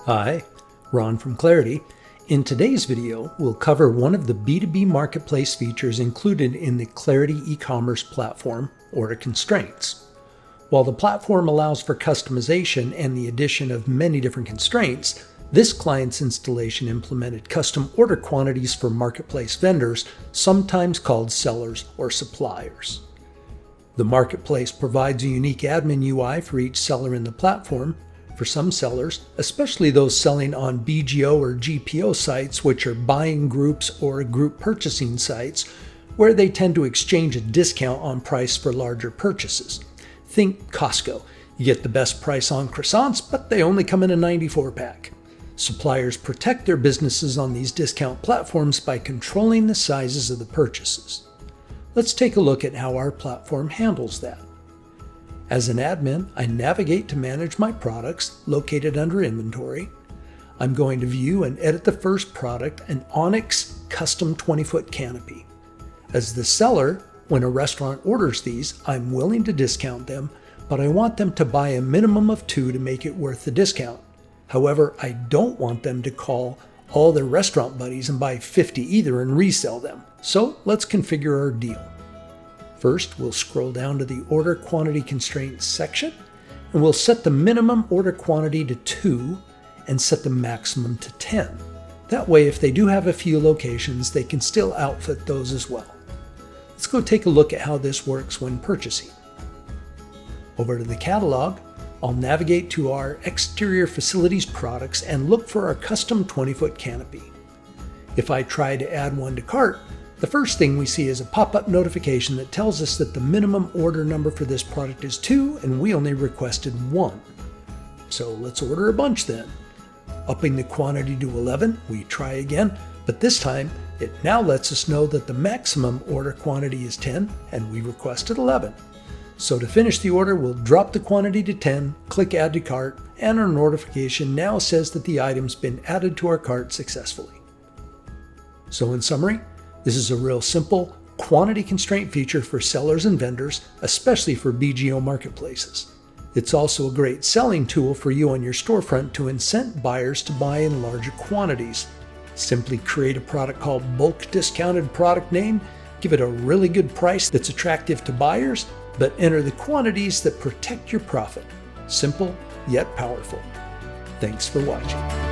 Hi, Ron from Clarity. In today's video, we'll cover one of the B2B marketplace features included in the Clarity eCommerce platform, order constraints. While the platform allows for customization and the addition of many different constraints, this client's installation implemented custom order quantities for marketplace vendors, sometimes called sellers or suppliers. The marketplace provides a unique admin UI for each seller in the platform. For some sellers, especially those selling on BGO or GPO sites, which are buying groups or group purchasing sites, where they tend to exchange a discount on price for larger purchases. Think Costco. You get the best price on croissants, but they only come in a 94-pack. Suppliers protect their businesses on these discount platforms by controlling the sizes of the purchases. Let's take a look at how our platform handles that. As an admin, I navigate to manage my products located under inventory. I'm going to view and edit the first product, an Onyx custom 20-foot canopy. As the seller, when a restaurant orders these, I'm willing to discount them, but I want them to buy a minimum of 2 to make it worth the discount. However, I don't want them to call all their restaurant buddies and buy 50 either and resell them. So let's configure our deal. First, we'll scroll down to the Order Quantity Constraints section, and we'll set the minimum order quantity to 2 and set the maximum to 10. That way, if they do have a few locations, they can still outfit those as well. Let's go take a look at how this works when purchasing. Over to the catalog, I'll navigate to our Exterior Facilities products and look for our custom 20-foot canopy. If I try to add one to cart, the first thing we see is a pop-up notification that tells us that the minimum order number for this product is 2 and we only requested 1. So let's order a bunch then. Upping the quantity to 11, we try again, but this time it now lets us know that the maximum order quantity is 10 and we requested 11. So to finish the order, we'll drop the quantity to 10, click Add to Cart, and our notification now says that the item's been added to our cart successfully. So in summary, this is a real simple quantity constraint feature for sellers and vendors, especially for BGO marketplaces. It's also a great selling tool for you on your storefront to incent buyers to buy in larger quantities. Simply create a product called Bulk Discounted Product Name, give it a really good price that's attractive to buyers, but enter the quantities that protect your profit. Simple, yet powerful. Thanks for watching.